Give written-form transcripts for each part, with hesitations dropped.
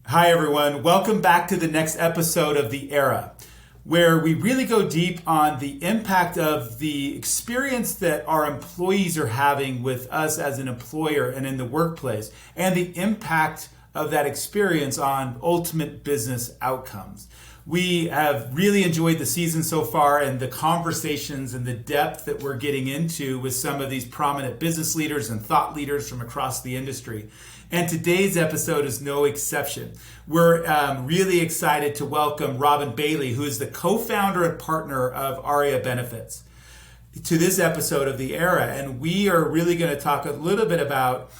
Hi, everyone. Welcome back to the next episode of The Era, where we really go deep on the impact of the experience that our employees are having with us as an employer and in the workplace, and the impact of that experience on ultimate business outcomes. We have really enjoyed the season so far and the conversations and the depth that we're getting into with some of these prominent business leaders and thought leaders from across the industry. And today's episode is no exception. We're really excited to welcome Robin Bailey, who is the co-founder and partner of Aria Benefits, to this episode of The Era. And we are really going to talk a little bit about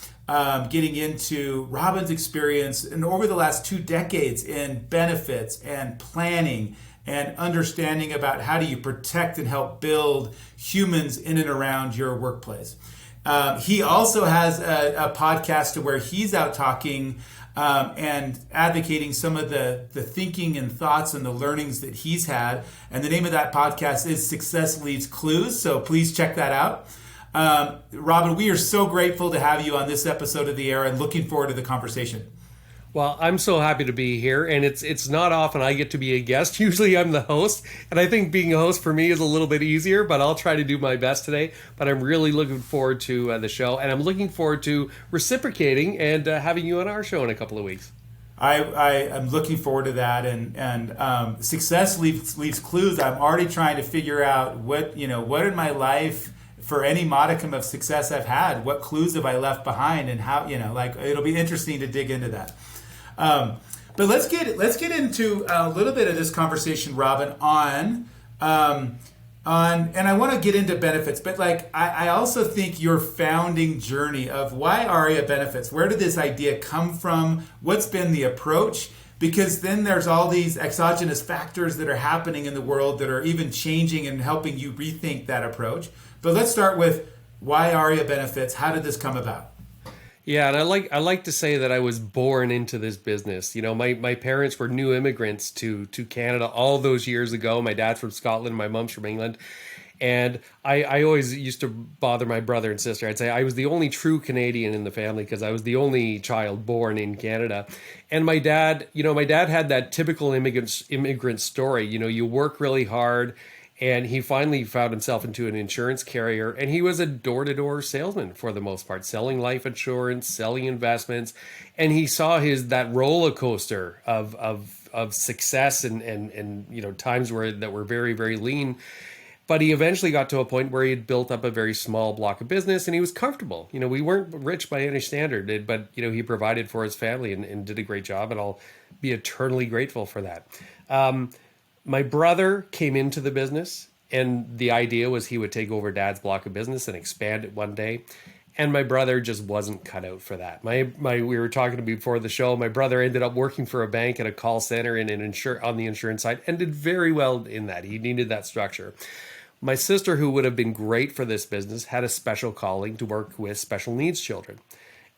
getting into Robin's experience and over the last 2 decades in benefits and planning and understanding about how do you protect and help build humans in and around your workplace. He also has a podcast to where he's out talking and advocating some of the thinking and thoughts and the learnings that he's had. And the name of that podcast is Success Leaves Clues. So please check that out. Robin, we are so grateful to have you on this episode of The Era and looking forward to the conversation. Well, I'm so happy to be here, and it's not often I get to be a guest. Usually I'm the host, and I think being a host for me is a little bit easier, but I'll try to do my best today. But I'm really looking forward to the show, and I'm looking forward to reciprocating and having you on our show in a couple of weeks. I am looking forward to that, and Success leaves clues. I'm already trying to figure out what in my life, for any modicum of success I've had, what clues have I left behind, and how it'll be interesting to dig into that. But let's get into a little bit of this conversation, Robin, on and I want to get into benefits, but I also think your founding journey of why Aria Benefits, where did this idea come from? What's been the approach? Because then there's all these exogenous factors that are happening in the world that are even changing and helping you rethink that approach. But let's start with why Aria Benefits. How did this come about? Yeah, and I like to say that I was born into this business. You know, my parents were new immigrants to Canada all those years ago. My dad's from Scotland, my mom's from England. And I always used to bother my brother and sister. I'd say I was the only true Canadian in the family because I was the only child born in Canada. And my dad had that typical immigrant story. You know, you work really hard. And he finally found himself into an insurance carrier, and he was a door-to-door salesman for the most part, selling life insurance, selling investments, and he saw that roller coaster of success and times that were very, very lean. But he eventually got to a point where he had built up a very small block of business, and he was comfortable. You know, we weren't rich by any standard, but he provided for his family and did a great job, and I'll be eternally grateful for that. My brother came into the business, and the idea was he would take over Dad's block of business and expand it one day. And my brother just wasn't cut out for that. We were talking before the show. My brother ended up working for a bank and a call center and on the insurance side, and did very well in that. He needed that structure. My sister, who would have been great for this business, had a special calling to work with special needs children.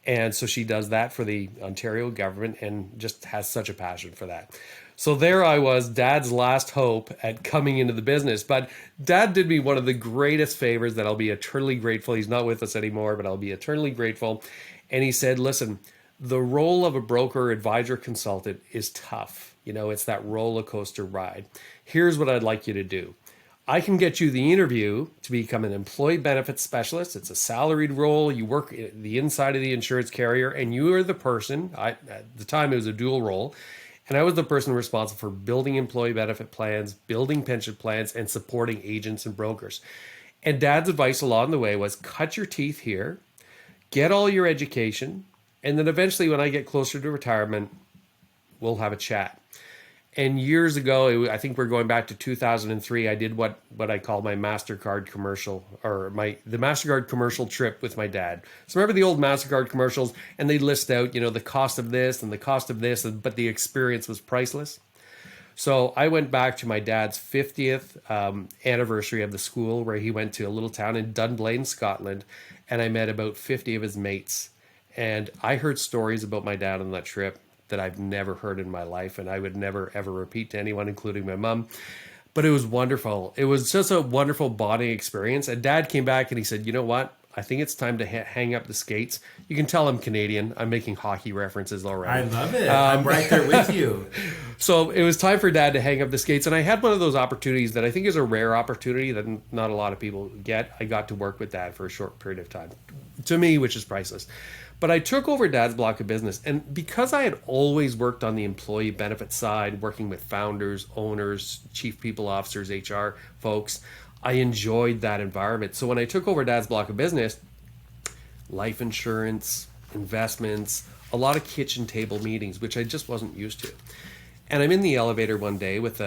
And so she does that for the Ontario government and just has such a passion for that. So there I was, Dad's last hope at coming into the business. But Dad did me one of the greatest favors that I'll be eternally grateful. He's not with us anymore, but I'll be eternally grateful. And he said, listen, the role of a broker, advisor, consultant is tough. You know, it's that roller coaster ride. Here's what I'd like you to do. I can get you the interview to become an employee benefits specialist. It's a salaried role. You work the inside of the insurance carrier, and you are the person, at the time it was a dual role, and I was the person responsible for building employee benefit plans, building pension plans, and supporting agents and brokers. And Dad's advice along the way was cut your teeth here, get all your education, and then eventually when I get closer to retirement, we'll have a chat. And years ago, I think we're going back to 2003, I did what I call my MasterCard commercial, or the MasterCard commercial trip with my dad. So remember the old MasterCard commercials, and they list out, the cost of this and the cost of this, but the experience was priceless. So I went back to my dad's 50th anniversary of the school where he went to a little town in Dunblane, Scotland, and I met about 50 of his mates. And I heard stories about my dad on that trip that I've never heard in my life, and I would never, ever repeat to anyone, including my mom. But it was wonderful. It was just a wonderful bonding experience. And Dad came back and he said, you know what? I think it's time to hang up the skates. You can tell I'm Canadian. I'm making hockey references already. I love it. I'm right there with you. So it was time for Dad to hang up the skates. And I had one of those opportunities that I think is a rare opportunity that not a lot of people get. I got to work with Dad for a short period of time, to me, which is priceless. But I took over Dad's block of business. And because I had always worked on the employee benefit side, working with founders, owners, chief people officers, HR folks, I enjoyed that environment. So when I took over Dad's block of business, life insurance, investments, a lot of kitchen table meetings, which I just wasn't used to. And I'm in the elevator one day with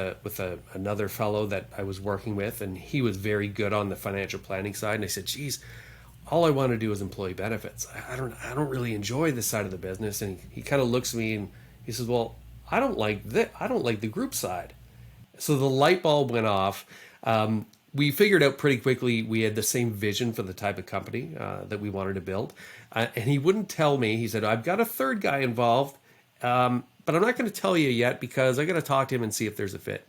another fellow that I was working with, and he was very good on the financial planning side. And I said, geez, all I want to do is employee benefits. I don't really enjoy this side of the business. And he kind of looks at me and he says, well, I don't like the group side. So the light bulb went off. We figured out pretty quickly we had the same vision for the type of company that we wanted to build. And he wouldn't tell me. He said, I've got a third guy involved, but I'm not going to tell you yet because I got to talk to him and see if there's a fit.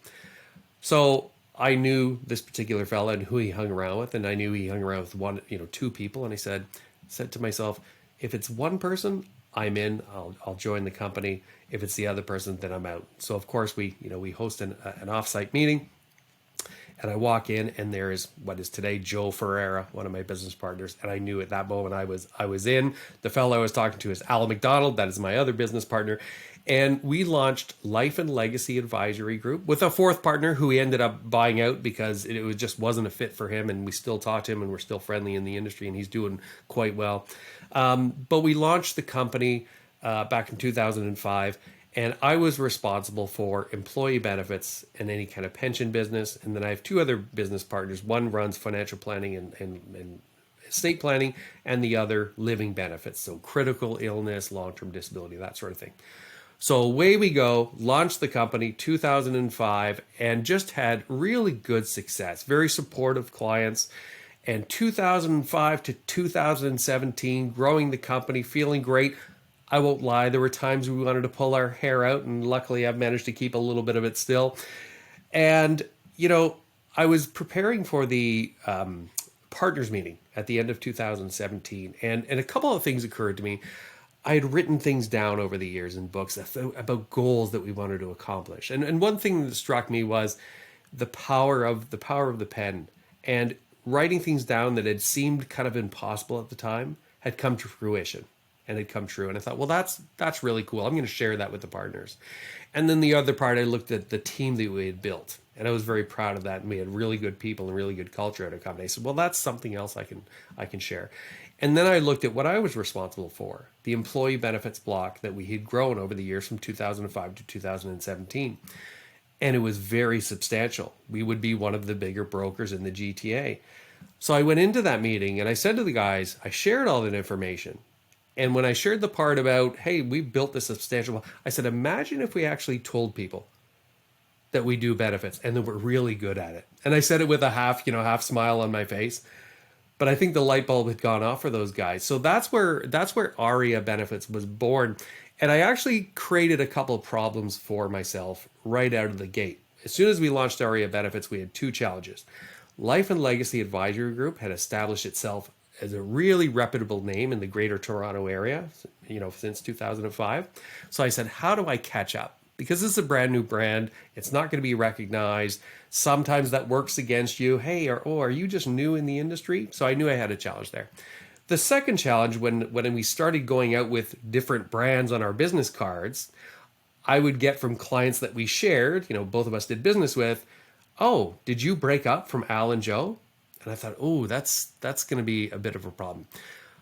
So I knew this particular fella and who he hung around with, and I knew he hung around with two people. And I said to myself, if it's one person, I'm in. I'll join the company. If it's the other person, then I'm out. So of course we host an offsite meeting. And I walk in, and there is what is today Joe Ferreira, one of my business partners. And I knew at that moment I was in. The fellow I was talking to is Al McDonald. That is my other business partner. And we launched Life and Legacy Advisory Group with a fourth partner who he ended up buying out because just wasn't a fit for him. And we still talk to him, and we're still friendly in the industry, and he's doing quite well. But we launched the company back in 2005. And I was responsible for employee benefits and any kind of pension business. And then I have two other business partners. One runs financial planning and estate planning, and the other living benefits. So critical illness, long-term disability, that sort of thing. So away we go, launched the company 2005, and just had really good success, very supportive clients. And 2005 to 2017, growing the company, feeling great. I won't lie, there were times we wanted to pull our hair out, and luckily I've managed to keep a little bit of it still. And, I was preparing for the partners meeting at the end of 2017, and a couple of things occurred to me. I had written things down over the years in books about goals that we wanted to accomplish. And one thing that struck me was the power of the pen, and writing things down that had seemed kind of impossible at the time had come to fruition. And it come true. And I thought, well, that's really cool. I'm going to share that with the partners. And then the other part, I looked at the team that we had built, and I was very proud of that. And we had really good people and really good culture at our company. I said, well, that's something else I can share. And then I looked at what I was responsible for, the employee benefits block that we had grown over the years from 2005 to 2017. And it was very substantial. We would be one of the bigger brokers in the GTA. So I went into that meeting and I said to the guys, I shared all that information. And when I shared the part about, hey, we built this substantial, I said, imagine if we actually told people that we do benefits and that we're really good at it. And I said it with a half smile on my face. But I think the light bulb had gone off for those guys. So that's where Aria Benefits was born. And I actually created a couple of problems for myself right out of the gate. As soon as we launched Aria Benefits, we had two challenges. Life and Legacy Advisory Group had established itself as a really reputable name in the greater Toronto area, since 2005. So I said, how do I catch up? Because this is a brand new brand. It's not going to be recognized. Sometimes that works against you. Hey, are you just new in the industry? So I knew I had a challenge there. The second challenge, when we started going out with different brands on our business cards, I would get from clients that we shared, both of us did business with, oh, did you break up from Al and Joe? And I thought, oh, that's going to be a bit of a problem.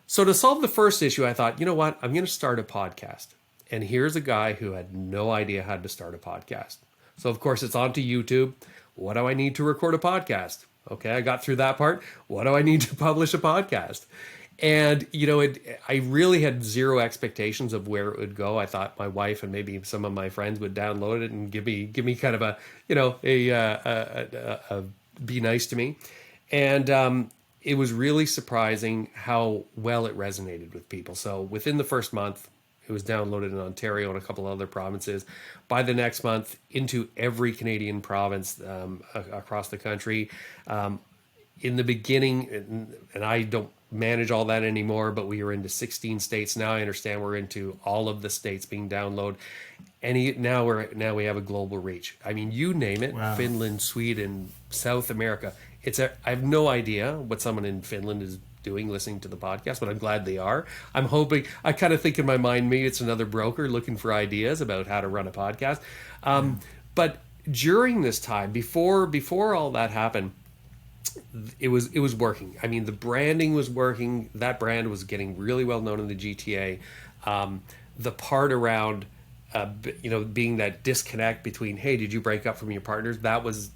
So to solve the first issue, I thought, you know what? I'm going to start a podcast. And here's a guy who had no idea how to start a podcast. So of course it's onto YouTube. What do I need to record a podcast? Okay, I got through that part. What do I need to publish a podcast? And, I really had zero expectations of where it would go. I thought my wife and maybe some of my friends would download it and give me kind of a be nice to me. And it was really surprising how well it resonated with people. So within the first month, it was downloaded in Ontario and a couple of other provinces. By the next month, into every Canadian province across the country. in the beginning, and I don't manage all that anymore, but we were into 16 states. Now I understand we're into all of the states being downloaded. And now we have a global reach. I mean, you name it, Wow. Finland, Sweden, South America. I have no idea what someone in Finland is doing listening to the podcast, but I'm glad they are. I'm hoping, I kind of think in my mind, maybe it's another broker looking for ideas about how to run a podcast. But during this time, before all that happened, it was working. I mean, the branding was working. That brand was getting really well known in the GTA. The part around, being that disconnect between, hey, did you break up from your partners? That was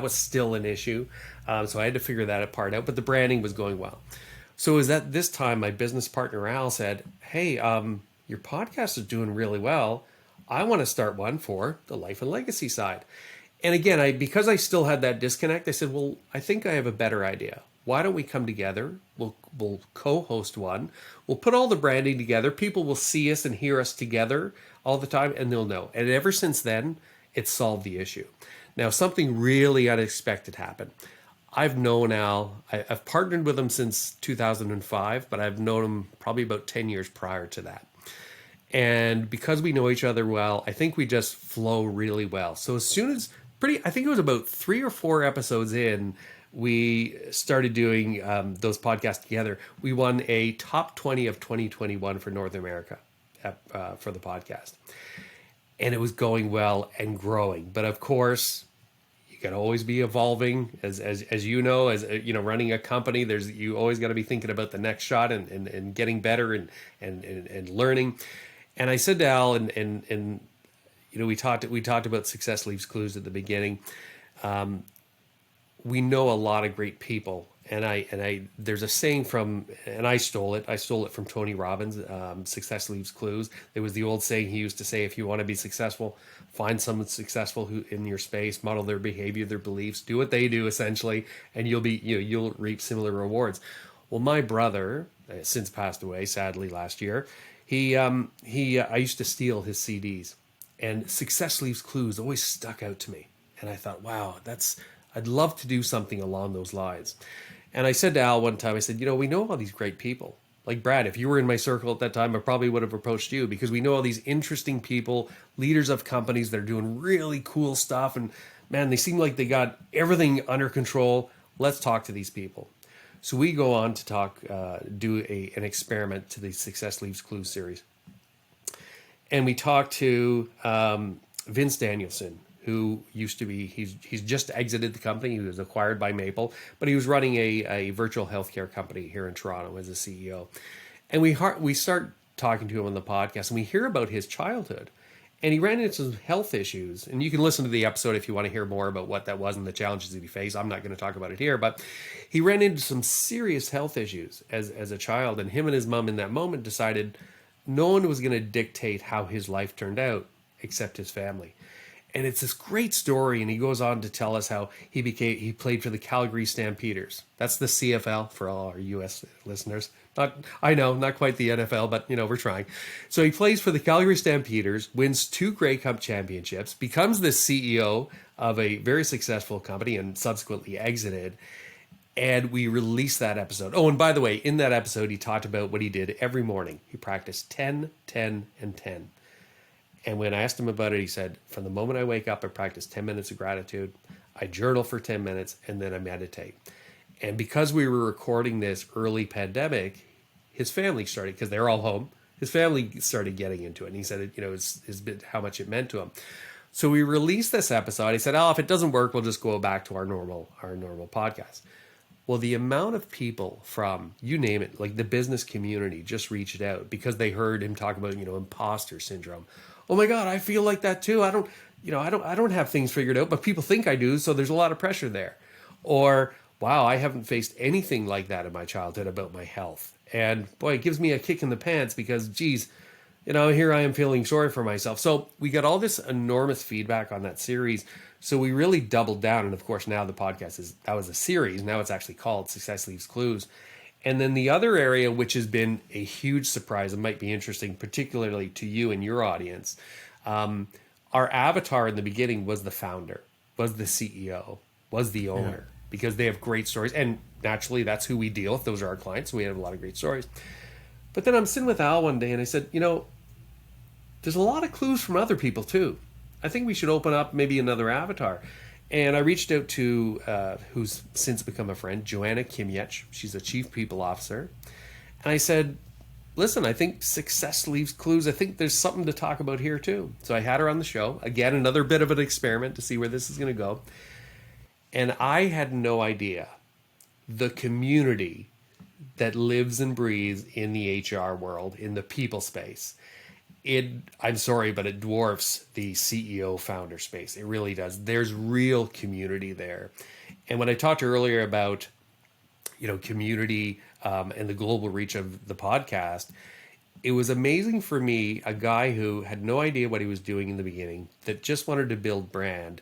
still an issue. So I had to figure that part out. But the branding was going well. So it was at this time my business partner Al said, hey, your podcast is doing really well. I want to start one for the life and legacy side. And again, because I still had that disconnect, I said, well, I think I have a better idea. Why don't we come together? We'll co-host one. We'll put all the branding together. People will see us and hear us together all the time, and they'll know. And ever since then, it's solved the issue. Now, something really unexpected happened. I've known Al. I've partnered with him since 2005, but I've known him probably about 10 years prior to that. And because we know each other well, I think we just flow really well. So as soon as I think it was about 3 or 4 episodes in, we started doing those podcasts together. We won a top 20 of 2021 for North America for the podcast. And it was going well and growing. But of course, you got to always be evolving. As you know, running a company, you always got to be thinking about the next shot and getting better and learning. And I said to Al, and we talked about Success Leaves Clues at the beginning. We know a lot of great people, and there's a saying and I stole it from Tony Robbins. Success Leaves Clues. It was the old saying he used to say: if you want to be successful, find someone successful who in your space, model their behavior, their beliefs, do what they do essentially, and you'll reap similar rewards. Well, my brother, since passed away sadly last year, I used to steal his CDs, and Success Leaves Clues always stuck out to me. And I thought, wow, I'd love to do something along those lines. And I said to Al one time, I said, we know all these great people. Like Brad, if you were in my circle at that time, I probably would have approached you, because we know all these interesting people, leaders of companies that are doing really cool stuff. And man, they seem like they got everything under control. Let's talk to these people. So we go on to do an experiment to the Success Leaves Clues series. And we talked to Vince Danielson, who used to be, he's just exited the company. He was acquired by Maple, but he was running a virtual healthcare company here in Toronto as a CEO. And we start talking to him on the podcast, and we hear about his childhood. And he ran into some health issues. And you can listen to the episode if you want to hear more about what that was and the challenges that he faced. I'm not going to talk about it here, but he ran into some serious health issues as a child. And him and his mom in that moment decided no one was going to dictate how his life turned out except his family. And it's this great story, and he goes on to tell us how he played for the Calgary Stampeders. That's the CFL for all our U.S. listeners. Not quite the NFL, but we're trying. So he plays for the Calgary Stampeders, wins 2 Grey Cup championships, becomes the CEO of a very successful company, and subsequently exited. And we released that episode. Oh, and by the way, in that episode, he talked about what he did every morning. He practiced 10, 10, and 10. And when I asked him about it, he said, from the moment I wake up, I practice 10 minutes of gratitude. I journal for 10 minutes, and then I meditate. And because we were recording this early pandemic, his family started, because they're all home, his family started getting into it. And he said, it's been how much it meant to him. So we released this episode. He said, if it doesn't work, we'll just go back to our normal podcast. Well, the amount of people from, you name it, like the business community just reached out because they heard him talk about, imposter syndrome. Oh my God, I feel like that too. I don't have things figured out, but people think I do. So there's a lot of pressure there. Or, wow, I haven't faced anything like that in my childhood about my health. And boy, it gives me a kick in the pants because, geez, here I am feeling sorry for myself. So we got all this enormous feedback on that series. So we really doubled down. And of course, now the podcast that was a series. Now it's actually called Success Leaves Clues. And then the other area, which has been a huge surprise and might be interesting, particularly to you and your audience, our avatar in the beginning was the founder, was the CEO, was the owner. because they have great stories. And naturally, that's who we deal with. Those are our clients. So we have a lot of great stories. But then I'm sitting with Al one day and I said, there's a lot of clues from other people too. I think we should open up maybe another avatar. And I reached out to, who's since become a friend, Joanna Kimyech. She's a chief people officer. And I said, listen, I think success leaves clues. I think there's something to talk about here too. So I had her on the show. Again, another bit of an experiment to see where this is going to go. And I had no idea the community that lives and breathes in the HR world, in the people space. I'm sorry, but it dwarfs the CEO founder space. It really does. There's real community there. And when I talked earlier about, community and the global reach of the podcast, it was amazing for me, a guy who had no idea what he was doing in the beginning, that just wanted to build brand,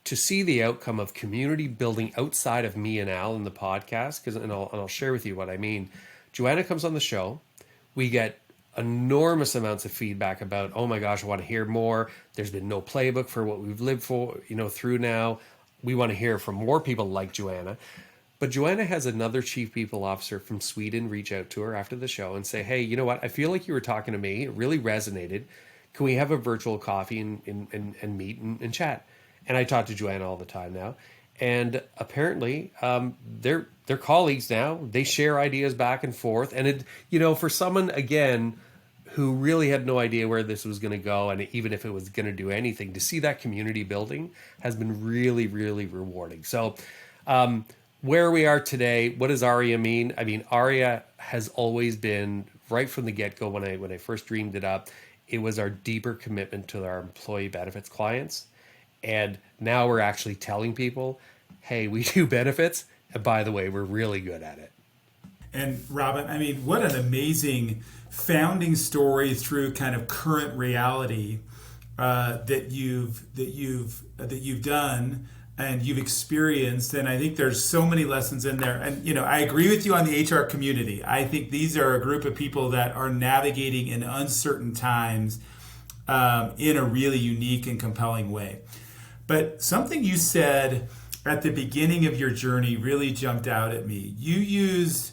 to see the outcome of community building outside of me and Al in the podcast. And I'll share with you what I mean. Joanna comes on the show. We get enormous amounts of feedback about, oh my gosh, I want to hear more. There's been no playbook for what we've lived for, through now. We want to hear from more people like Joanna. But Joanna has another chief people officer from Sweden reach out to her after the show and say, hey, you know what? I feel like you were talking to me. It really resonated. Can we have a virtual coffee and meet and chat? And I talk to Joanna all the time now. And apparently they're colleagues now. They share ideas back and forth. And, for someone, again, who really had no idea where this was going to go, and even if it was going to do anything, to see that community building has been really, really rewarding. So where we are today, what does Aria mean? I mean, Aria has always been, right from the get-go, when I first dreamed it up, it was our deeper commitment to our employee benefits clients. And now we're actually telling people, hey, we do benefits. And by the way, we're really good at it. And Robin, I mean, what an amazing founding story through kind of current reality that you've done and you've experienced. And I think there's so many lessons in there. And, I agree with you on the HR community. I think these are a group of people that are navigating in uncertain times in a really unique and compelling way. But something you said at the beginning of your journey really jumped out at me. You used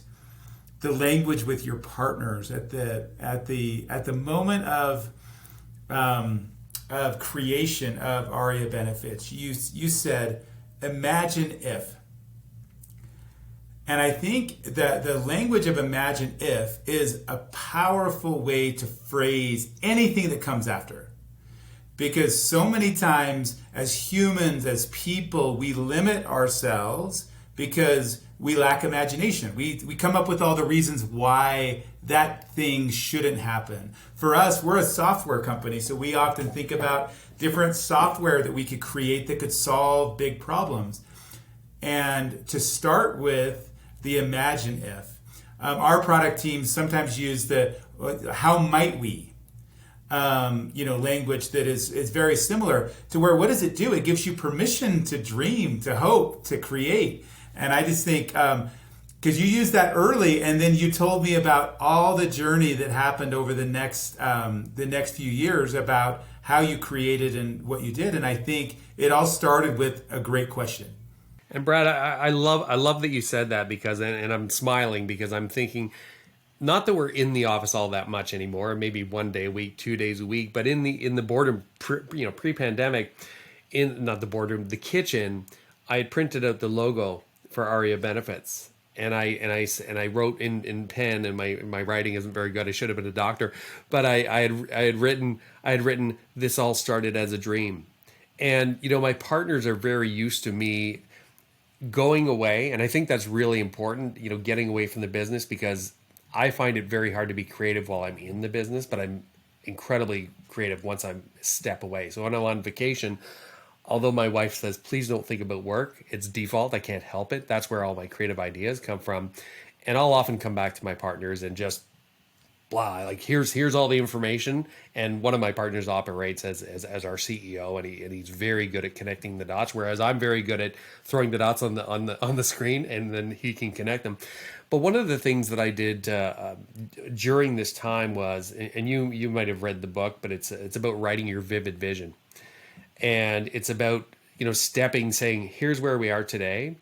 the language with your partners at the moment of creation of Aria Benefits. You said, imagine if. And I think that the language of imagine if is a powerful way to phrase anything that comes after. Because so many times as humans, as people, we limit ourselves because we lack imagination. We come up with all the reasons why that thing shouldn't happen. For us, we're a software company, so we often think about different software that we could create that could solve big problems. And to start with the imagine if. Our product teams sometimes use the how might we language that is very similar to where, what does it do? It gives you permission to dream, to hope, to create. And I just think, because you used that early, and then you told me about all the journey that happened over the next few years about how you created and what you did. And I think it all started with a great question. And Brad, I love that you said that, because, and I'm smiling because I'm thinking, not that we're in the office all that much anymore, maybe 1 day a week, 2 days a week, but in the boardroom, pre-pandemic, the kitchen, I had printed out the logo for Aria Benefits, and I wrote in pen, and my writing isn't very good. I should have been a doctor, but I had written this all started as a dream, and my partners are very used to me going away, and I think that's really important. Getting away from the business, because I find it very hard to be creative while I'm in the business, but I'm incredibly creative once I'm a step away. So when I'm on vacation, although my wife says, please don't think about work, it's default. I can't help it. That's where all my creative ideas come from. And I'll often come back to my partners and just blah, like here's all the information. And one of my partners operates as our CEO, and he's very good at connecting the dots, whereas I'm very good at throwing the dots on the screen, and then he can connect them. But one of the things that I did during this time was, and you might have read the book, but it's about writing your vivid vision, and it's about saying, here's where we are today.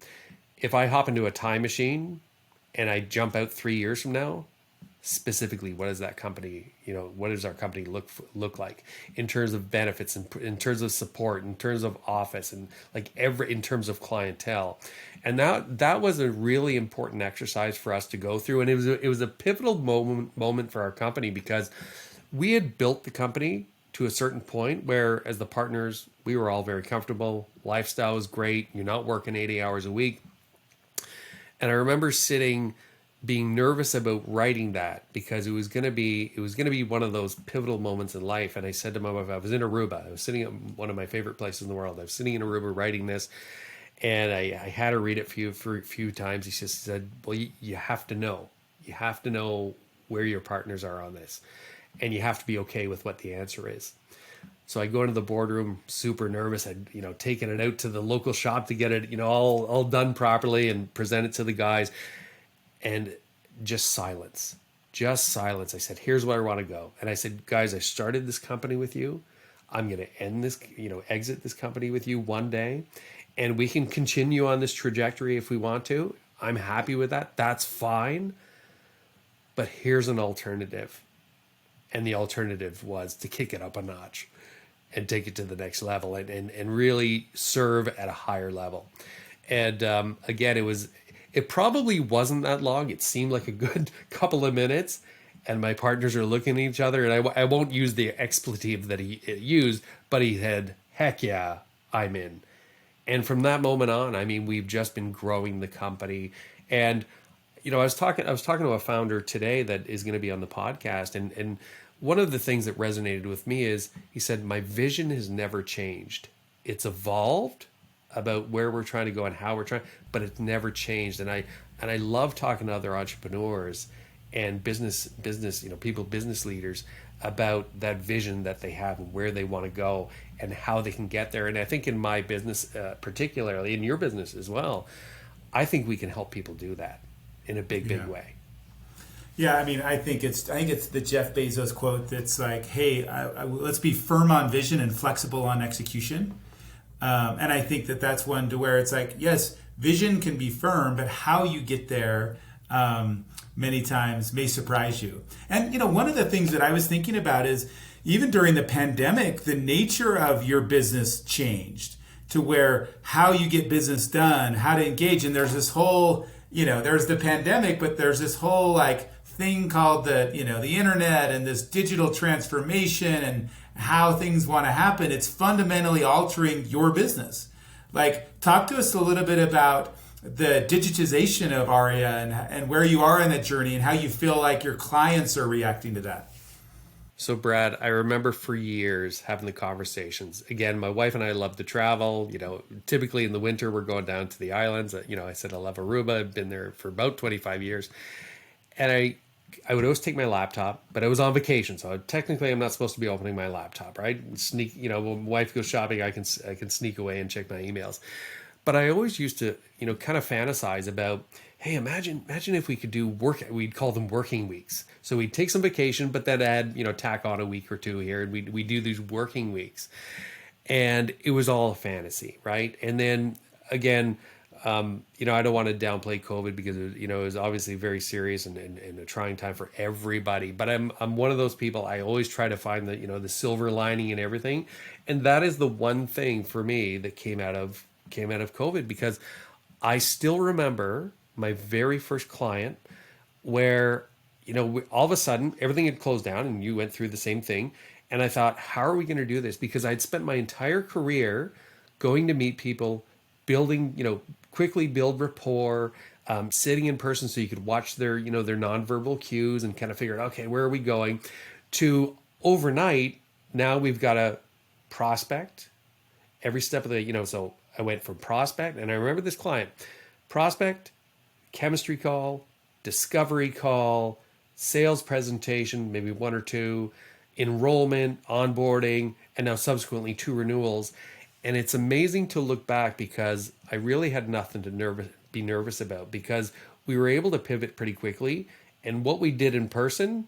if I hop into a time machine and I jump out 3 years from now, specifically, what does that company, what does our company look like in terms of benefits and in terms of support, in terms of office, and like in terms of clientele. And that was a really important exercise for us to go through, and it was a pivotal moment for our company, because we had built the company to a certain point where, as the partners, we were all very comfortable. Lifestyle was great. You're not working 80 hours a week. And I remember being nervous about writing that, because it was going to be one of those pivotal moments in life. And I said to my wife, I was in Aruba. I was sitting at one of my favorite places in the world. I was sitting in Aruba writing this, and I had to read it for a few times. He just said, well, you have to know. You have to know where your partners are on this, and you have to be okay with what the answer is. So I go into the boardroom super nervous. I'd taken it out to the local shop to get it all done properly and present it to the guys. And just silence. I said, here's where I want to go. And I said, guys, I started this company with you. I'm going to end this, exit this company with you one day. And we can continue on this trajectory if we want to. I'm happy with that. That's fine. But here's an alternative. And the alternative was to kick it up a notch and take it to the next level and really serve at a higher level. And again, it probably wasn't that long. It seemed like a good couple of minutes, and my partners are looking at each other, and I won't use the expletive that he used, but he said, heck yeah, I'm in. And from that moment on, I mean, we've just been growing the company. And, I was talking to a founder today that is going to be on the podcast. And one of the things that resonated with me is he said, my vision has never changed. It's evolved about where we're trying to go and how we're trying, but it's never changed. And I love talking to other entrepreneurs and business, business leaders about that vision that they have and where they want to go and how they can get there. And I think in my business, particularly in your business as well, I think we can help people do that in a big way. Yeah, I mean, I think it's the Jeff Bezos quote that's like, hey, let's be firm on vision and flexible on execution. And I think that's one to where it's like, yes, vision can be firm, but how you get there many times may surprise you. And, one of the things that I was thinking about is even during the pandemic, the nature of your business changed to where how you get business done, how to engage. And there's this whole, there's the pandemic, but there's this whole like thing called the internet and this digital transformation and how things want to happen. It's fundamentally altering your business. Like, talk to us a little bit about the digitization of Aria and where you are in that journey and how you feel like your clients are reacting to that. So Brad, I remember for years having the conversations. Again, my wife and I love to travel. Typically in the winter, we're going down to the islands. I said I love Aruba. I've been there for about 25 years. And I would always take my laptop, but I was on vacation. So technically I'm not supposed to be opening my laptop, right? Sneak, when my wife goes shopping, I can sneak away and check my emails. But I always used to, kind of fantasize about, hey, imagine if we could do we'd call them working weeks. So we'd take some vacation, but then add, tack on a week or two here, and we do these working weeks. And it was all a fantasy, right? And then again, I don't want to downplay COVID because it was obviously very serious and a trying time for everybody. But I'm one of those people. I always try to find the silver lining in everything, and that is the one thing for me that came out of COVID, because I still remember my very first client where all of a sudden everything had closed down, and you went through the same thing. And I thought, how are we going to do this? Because I'd spent my entire career going to meet people, building, quickly build rapport, sitting in person so you could watch their nonverbal cues and kind of figure out, okay, where are we going? To overnight, now we've got a prospect every step of the, so I went from prospect, and I remember this client, prospect, chemistry call, discovery call, sales presentation, maybe one or two, enrollment, onboarding, and now subsequently 2 renewals. And it's amazing to look back because I really had nothing to be nervous about, because we were able to pivot pretty quickly. And what we did in person,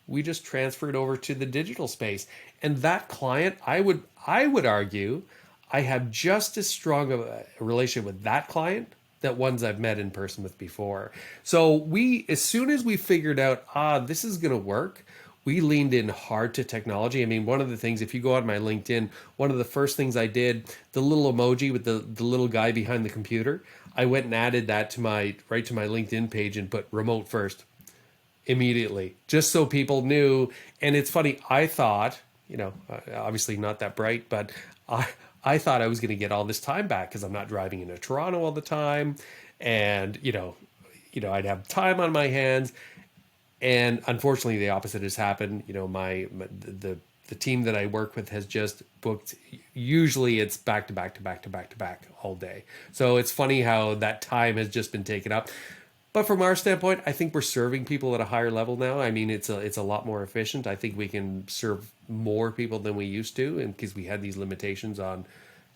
we just transferred over to the digital space. And that client, I would argue, I have just as strong of a relationship with that client that ones I've met in person with before. So as soon as we figured out, this is going to work, we leaned in hard to technology. I mean, one of the things, if you go on my LinkedIn, one of the first things I did, the little emoji with the little guy behind the computer, I went and added that to my LinkedIn page and put remote first immediately, just so people knew. And it's funny, I thought, obviously not that bright, but I thought I was going to get all this time back because I'm not driving into Toronto all the time, and I'd have time on my hands. And unfortunately, the opposite has happened. The team that I work with has just booked. Usually, it's back to back to back to back to back all day. So it's funny how that time has just been taken up. But from our standpoint, I think we're serving people at a higher level now. I mean, it's a lot more efficient. I think we can serve more people than we used to, and because we had these limitations on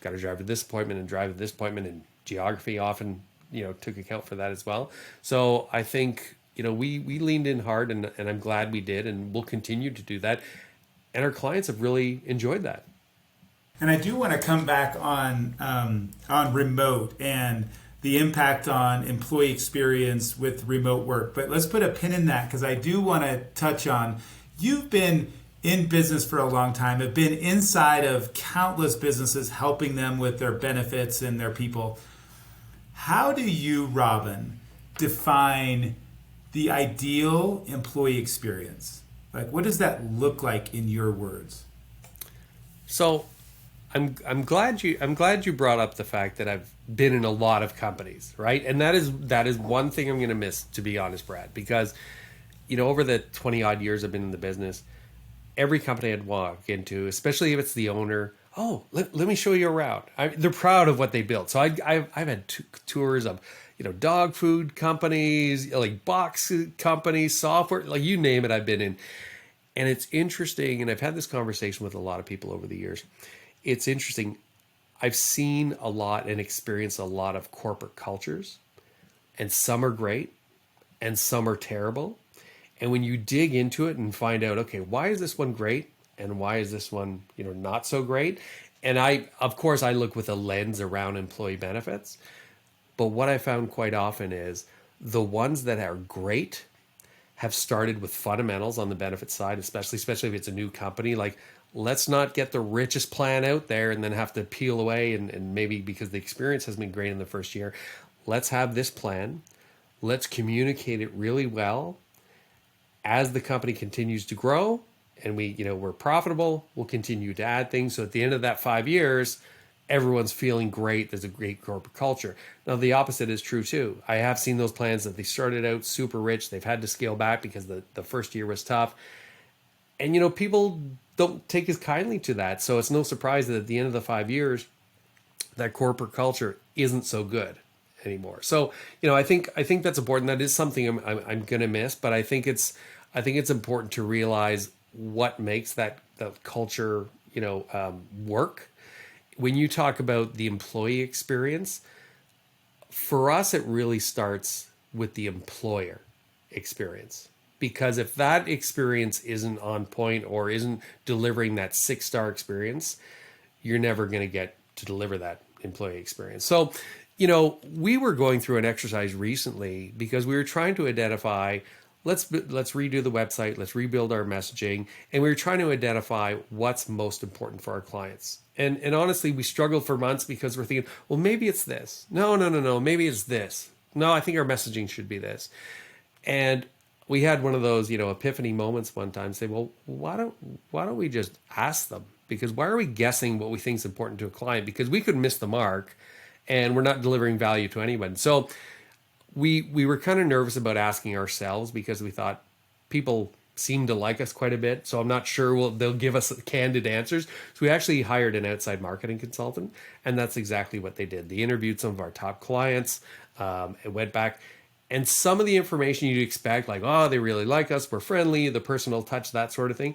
got to drive to this appointment and drive to this appointment, and geography often took account for that as well. So I think we leaned in hard, and I'm glad we did, and we'll continue to do that. And our clients have really enjoyed that. And I do want to come back on remote and the impact on employee experience with remote work. But let's put a pin in that, because I do want to touch on, you've been in business for a long time, have been inside of countless businesses, helping them with their benefits and their people. How do you, Robin, define the ideal employee experience? Like, what does that look like in your words? So I'm glad you brought up the fact that I've been in a lot of companies, right? And that is one thing I'm going to miss, to be honest, Brad, because over the 20 odd years I've been in the business, every company I'd walk into, especially if it's the owner, let me show you around. They're proud of what they built. So I've had tours of dog food companies, like box companies, software, like you name it, I've been in. And it's interesting, and I've had this conversation with a lot of people over the years. It's interesting. I've seen a lot and experienced a lot of corporate cultures, and some are great and some are terrible. And when you dig into it and find out, okay, why is this one great and why is this one, not so great? And of course, I look with a lens around employee benefits. But what I found quite often is the ones that are great have started with fundamentals on the benefit side, especially if it's a new company. Like, let's not get the richest plan out there and then have to peel away, and maybe because the experience has been great in the first year. Let's have this plan. Let's communicate it really well. As the company continues to grow and we're profitable, we'll continue to add things. So at the end of that 5 years, everyone's feeling great. There's a great corporate culture. Now, the opposite is true too. I have seen those plans that they started out super rich. They've had to scale back because the first year was tough. And, people don't take as kindly to that. So it's no surprise that at the end of the 5 years, that corporate culture isn't so good anymore. So, I think that's important. That is something I'm going to miss, but I think it's important to realize what makes that culture, work. When you talk about the employee experience, for us, it really starts with the employer experience. Because if that experience isn't on point or isn't delivering that 6-star experience, you're never going to get to deliver that employee experience. So, we were going through an exercise recently because we were trying to identify, let's redo the website, let's rebuild our messaging, and we were trying to identify what's most important for our clients. And honestly, we struggled for months because we're thinking, well, maybe it's this. No, maybe it's this. No, I think our messaging should be this. And we had one of those, epiphany moments one time, say, well, why don't we just ask them? Because why are we guessing what we think is important to a client? Because we could miss the mark and we're not delivering value to anyone. So we were kind of nervous about asking ourselves because we thought people seem to like us quite a bit. So I'm not sure they'll give us candid answers. So we actually hired an outside marketing consultant, and that's exactly what they did. They interviewed some of our top clients, and went back. And some of the information you'd expect, like, they really like us, we're friendly, the personal touch, that sort of thing.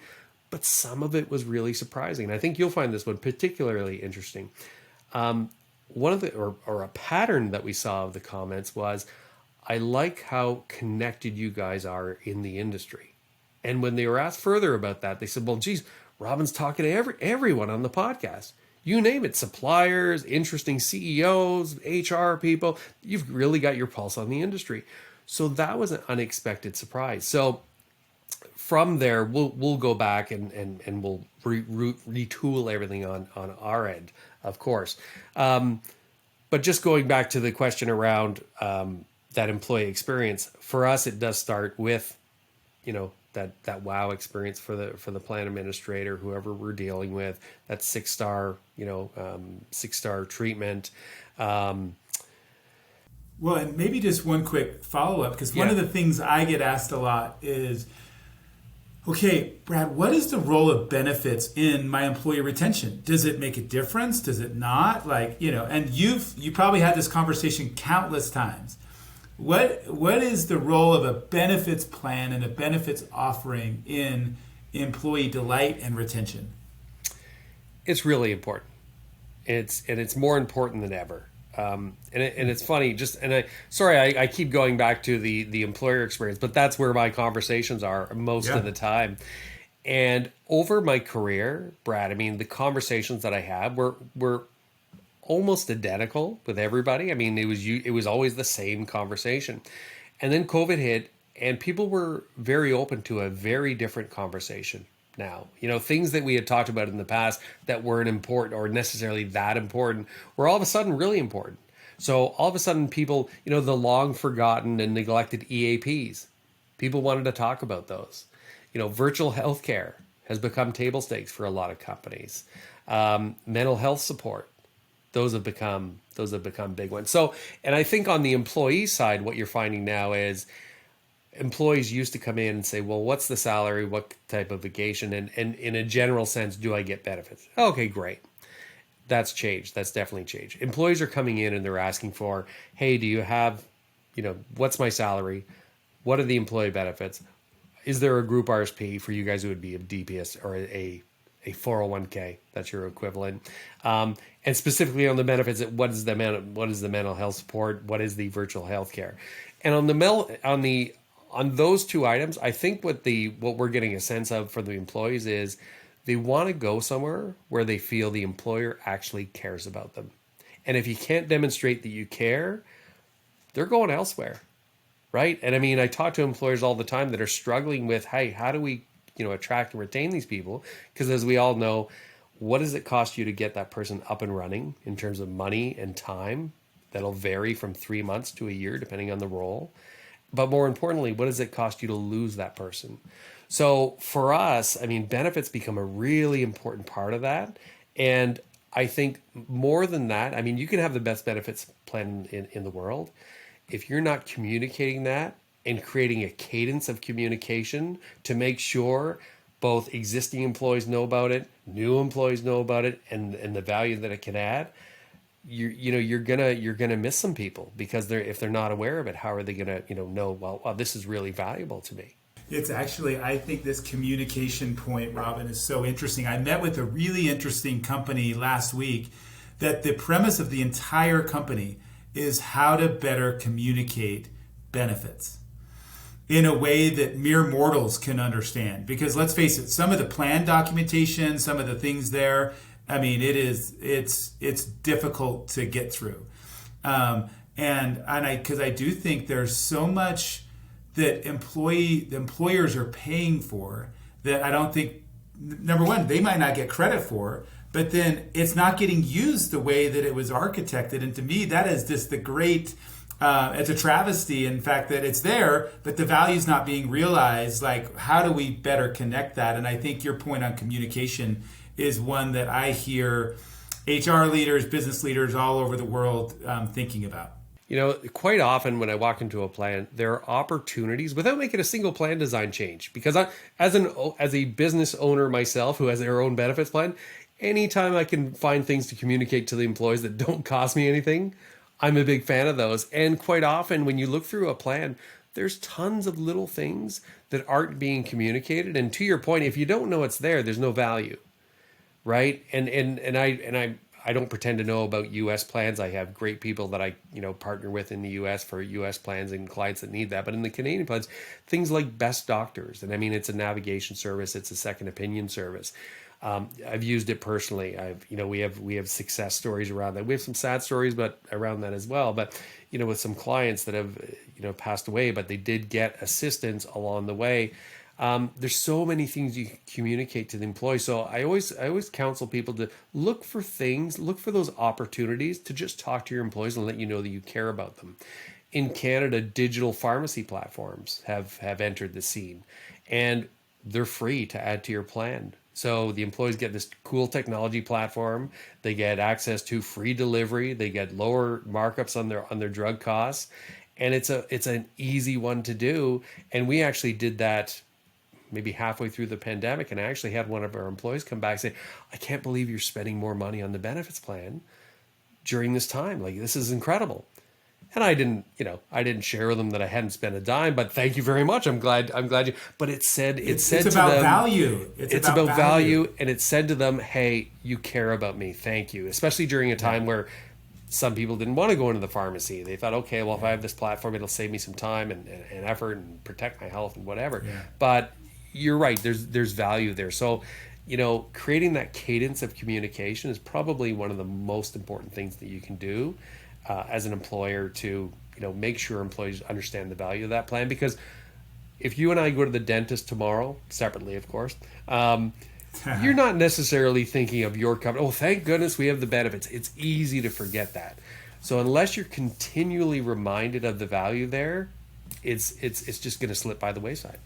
But some of it was really surprising. And I think you'll find this one particularly interesting. One of or a pattern that we saw of the comments was, I like how connected you guys are in the industry. And when they were asked further about that, they said, well, geez, Robin's talking to everyone on the podcast. you name it, suppliers, interesting CEOs, HR people. You've really got your pulse on the industry. So that was an unexpected surprise. So from there, we'll go back and we'll retool everything on our end, of course. But just going back to the question around that employee experience, for us, it does start with, that wow experience for the plan administrator, whoever we're dealing with, that 6-star, 6-star treatment. Well, and maybe just one quick follow-up, because one of the things I get asked a lot is, okay, Brad, what is the role of benefits in my employee retention? Does it make a difference? Does it not? And you probably had this conversation countless times. What is the role of a benefits plan and a benefits offering in employee delight and retention? It's really important. It's more important than ever. And it's funny, I keep going back to the employer experience, but that's where my conversations are most of the time. And over my career, Brad, I mean, the conversations that I have were almost identical with everybody. I mean, it was always the same conversation. And then COVID hit, and people were very open to a very different conversation now. Things that we had talked about in the past that weren't important or necessarily that important were all of a sudden really important. So all of a sudden people, the long forgotten and neglected EAPs, people wanted to talk about those. Virtual healthcare has become table stakes for a lot of companies. Mental health support, those have become big ones. So, and I think on the employee side, what you're finding now is employees used to come in and say, well, what's the salary? What type of vacation? And in a general sense, do I get benefits? Okay, great. That's changed. That's definitely changed. Employees are coming in and they're asking for, hey, do you have, what's my salary? What are the employee benefits? Is there a group RSP for you guys who would be a DPS or a 401k? That's your equivalent. And specifically on the benefits, what is the mental health support? What is the virtual health care? And on those two items, I think what we're getting a sense of for the employees is they want to go somewhere where they feel the employer actually cares about them. And if you can't demonstrate that you care, they're going elsewhere, right? And I mean, I talk to employers all the time that are struggling with, hey, how do we, attract and retain these people? Because as we all know, what does it cost you to get that person up and running in terms of money and time? That'll vary from 3 months to a year, depending on the role. But more importantly, what does it cost you to lose that person? So for us, I mean, benefits become a really important part of that. And I think more than that, I mean, you can have the best benefits plan in the world. If you're not communicating that and creating a cadence of communication to make sure both existing employees know about it, new employees know about it, and the value that it can add, you're gonna miss some people, because if they're not aware of it, how are they gonna know, well, this is really valuable to me? It's actually, I think this communication point, Robin, is so interesting. I met with a really interesting company last week that the premise of the entire company is how to better communicate benefits in a way that mere mortals can understand. Because let's face it, some of the plan documentation, some of the things there, I mean, it's difficult to get through. Because I do think there's so much that the employers are paying for that I don't think, number one, they might not get credit for, but then it's not getting used the way that it was architected. And to me, that is just the great, it's a travesty, in fact, that it's there, but the value's not being realized. Like, how do we better connect that? And I think your point on communication is one that I hear HR leaders, business leaders all over the world thinking about. Quite often when I walk into a plan, there are opportunities without making a single plan design change. Because as a business owner myself who has their own benefits plan, anytime I can find things to communicate to the employees that don't cost me anything, I'm a big fan of those. And quite often when you look through a plan, there's tons of little things that aren't being communicated. And to your point, if you don't know it's there, there's no value, right? And I don't pretend to know about U.S. plans. I have great people that I partner with in the U.S. for U.S. plans and clients that need that. But in the Canadian plans, things like Best Doctors, and I mean, it's a navigation service, it's a second opinion service. I've used it personally. We have success stories around that. We have some sad stories, but around that as well. But with some clients that have passed away, but they did get assistance along the way. There's so many things you can communicate to the employee. So I always counsel people to look for those opportunities to just talk to your employees and let you know that you care about them. In Canada, digital pharmacy platforms have entered the scene, and they're free to add to your plan. So the employees get this cool technology platform. They get access to free delivery. They get lower markups on their drug costs, and it's an easy one to do. And we actually did that maybe halfway through the pandemic, and I actually had one of our employees come back and say, "I can't believe you're spending more money on the benefits plan during this time. Like, this is incredible." And I didn't share with them that I hadn't spent a dime, but thank you very much. I'm glad you. But it's about them, value. It's about value, and it said to them, "Hey, you care about me. Thank you." Especially during a time where some people didn't want to go into the pharmacy. They thought, okay, well, if I have this platform, it'll save me some time and effort and protect my health and whatever. Yeah. But you're right. There's value there. So, creating that cadence of communication is probably one of the most important things that you can do as an employer to make sure employees understand the value of that plan. Because if you and I go to the dentist tomorrow, separately of course, you're not necessarily thinking of your company. Oh, thank goodness we have the benefits. It's easy to forget that. So unless you're continually reminded of the value there, it's just going to slip by the wayside.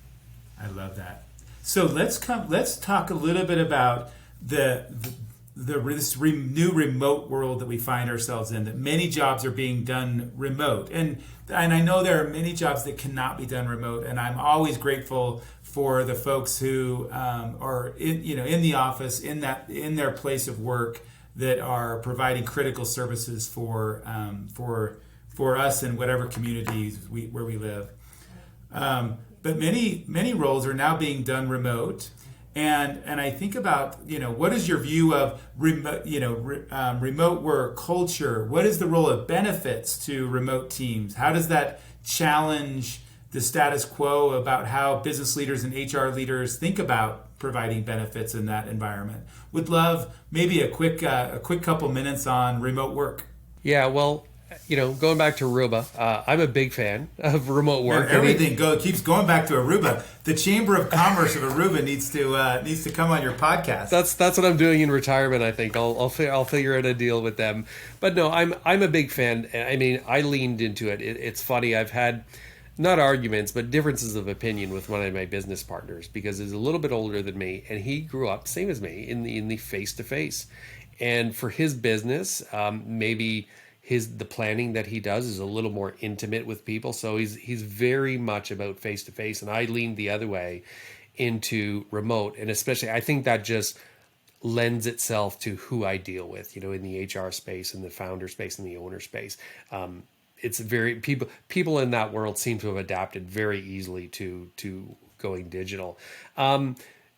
I love that. So let's talk a little bit about this new remote world that we find ourselves in, that many jobs are being done remote. And I know there are many jobs that cannot be done remote. And I'm always grateful for the folks who are in the office, in their place of work, that are providing critical services for us in whatever communities where we live. But many roles are now being done remote. And I think about, what is your view of remote work culture? What is the role of benefits to remote teams? How does that challenge the status quo about how business leaders and HR leaders think about providing benefits in that environment? Would love maybe a quick couple minutes on remote work. Yeah, well, going back to Aruba, I'm a big fan of remote work. And everything keeps going back to Aruba. The Chamber of Commerce of Aruba needs to come on your podcast. That's what I'm doing in retirement. I think I'll figure out a deal with them. But no, I'm a big fan. I mean, I leaned into it. It's funny. I've had not arguments, but differences of opinion with one of my business partners, because he's a little bit older than me, and he grew up same as me in the face to face. And for his business, maybe the planning that he does is a little more intimate with people. So he's very much about face to face, and I leaned the other way into remote. And especially, I think that just lends itself to who I deal with, in the HR space, in the founder space, in the owner space. It's very people in that world seem to have adapted very easily to going digital.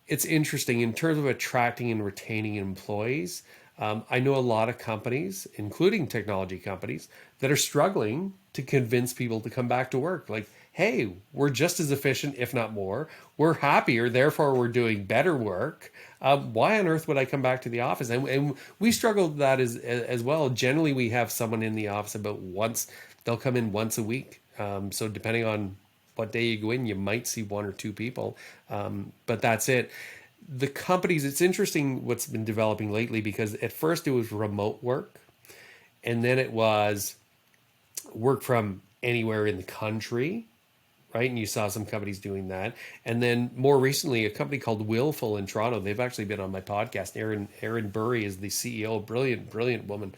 It's interesting in terms of attracting and retaining employees. I know a lot of companies, including technology companies, that are struggling to convince people to come back to work. Like, hey, we're just as efficient, if not more. We're happier, therefore we're doing better work. Why on earth would I come back to the office? And we struggle with that as well. Generally, we have someone in the office about once. They'll come in once a week. So depending on what day you go in, you might see one or two people. But that's it. The companies, it's interesting what's been developing lately, because at first it was remote work, and then it was work from anywhere in the country, right? And you saw some companies doing that. And then more recently, a company called Willful in Toronto, they've actually been on my podcast. Erin Burry is the CEO, brilliant woman.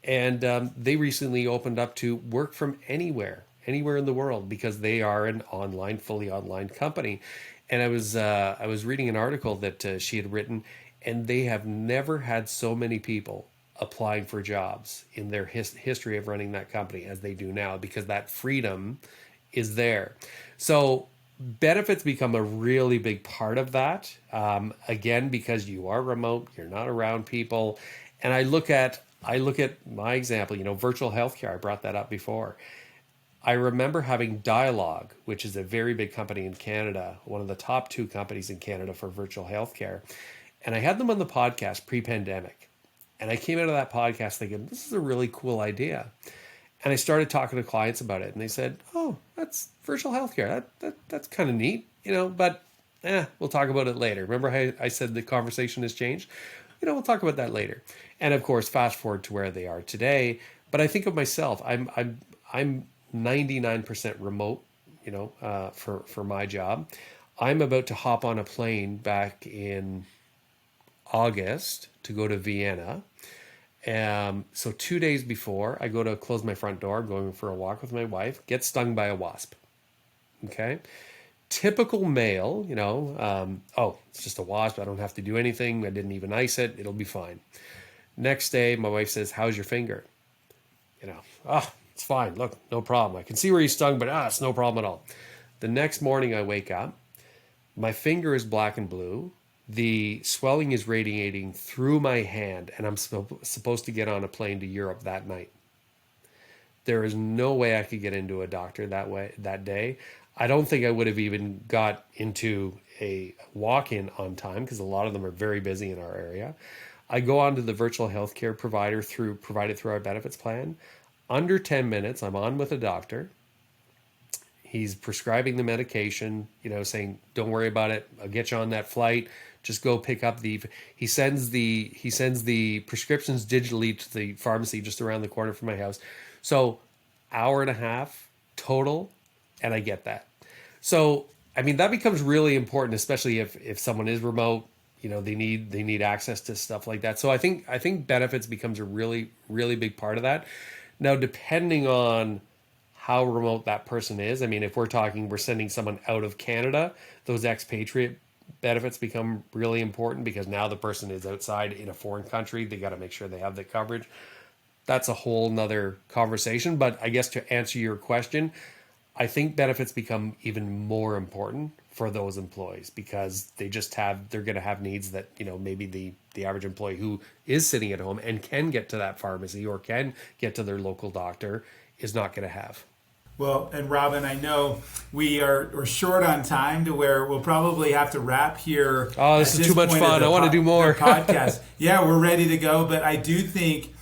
And they recently opened up to work from anywhere in the world, because they are an fully online company. And I was reading an article that she had written, and they have never had so many people applying for jobs in their history of running that company as they do now, because that freedom is there. So benefits become a really big part of that. Again, because you are remote, you're not around people. And I look at my example, virtual healthcare. I brought that up before. I remember having Dialogue, which is a very big company in Canada, one of the top 2 companies in Canada for virtual healthcare. And I had them on the podcast pre-pandemic. And I came out of that podcast thinking, this is a really cool idea. And I started talking to clients about it. And they said, oh, that's virtual healthcare. That's kind of neat, but we'll talk about it later. Remember how I said the conversation has changed? We'll talk about that later. And of course, fast forward to where they are today. But I think of myself, I'm 99% remote, for my job. I'm about to hop on a plane back in August to go to Vienna. So 2 days before I go to close my front door, going for a walk with my wife, get stung by a wasp. Okay. Typical male, it's just a wasp. I don't have to do anything. I didn't even ice it. It'll be fine. Next day, my wife says, how's your finger? It's fine. Look, no problem. I can see where you stung, but it's no problem at all. The next morning I wake up, my finger is black and blue. The swelling is radiating through my hand, and I'm supposed to get on a plane to Europe that night. There is no way I could get into a doctor that day. I don't think I would have even got into a walk-in on time because a lot of them are very busy in our area. I go on to the virtual healthcare provider provided through our benefits plan. Under 10 minutes, I'm on with a doctor. He's prescribing the medication, saying, don't worry about it. I'll get you on that flight. Just go pick up he sends the prescriptions digitally to the pharmacy just around the corner from my house. So hour and a half total, and I get that. So, that becomes really important, especially if someone is remote, they need access to stuff like that. So I think benefits becomes a really, really big part of that. Now, depending on how remote that person is, if we're sending someone out of Canada, those expatriate benefits become really important because now the person is outside in a foreign country. They got to make sure they have the coverage. That's a whole nother conversation. But I guess to answer your question, I think benefits become even more important for those employees because they're going to have needs that, maybe the average employee who is sitting at home and can get to that pharmacy or can get to their local doctor is not going to have. Well, and Robin, I know we're short on time to where we'll probably have to wrap here. Oh, this is too much fun. I want to do more. Podcast. Yeah, we're ready to go. But I do think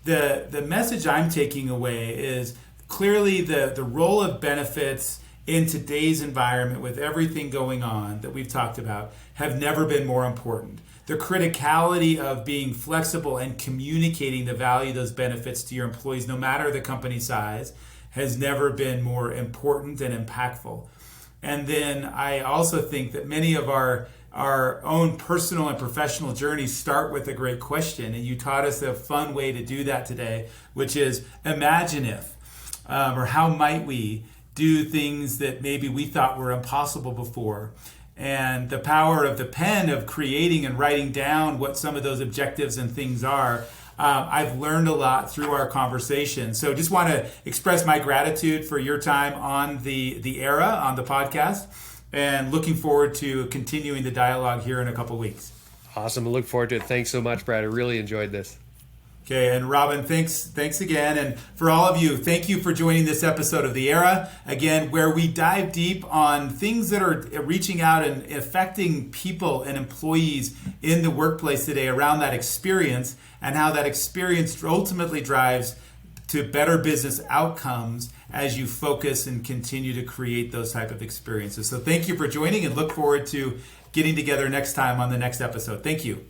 the message I'm taking away is clearly the role of benefits in today's environment with everything going on that we've talked about have never been more important. The criticality of being flexible and communicating the value of those benefits to your employees, no matter the company size, has never been more important and impactful. And then I also think that many of our own personal and professional journeys start with a great question. And you taught us a fun way to do that today, which is imagine if, or how might we do things that maybe we thought were impossible before. And the power of the pen of creating and writing down what some of those objectives and things are. I've learned a lot through our conversation. So just want to express my gratitude for your time on the Era, on the podcast, and looking forward to continuing the dialogue here in a couple weeks. Awesome. I look forward to it. Thanks so much, Brad. I really enjoyed this. Okay, and Robin, thanks again. And for all of you, thank you for joining this episode of The Era, again, where we dive deep on things that are reaching out and affecting people and employees in the workplace today around that experience and how that experience ultimately drives to better business outcomes as you focus and continue to create those type of experiences. So thank you for joining and look forward to getting together next time on the next episode. Thank you.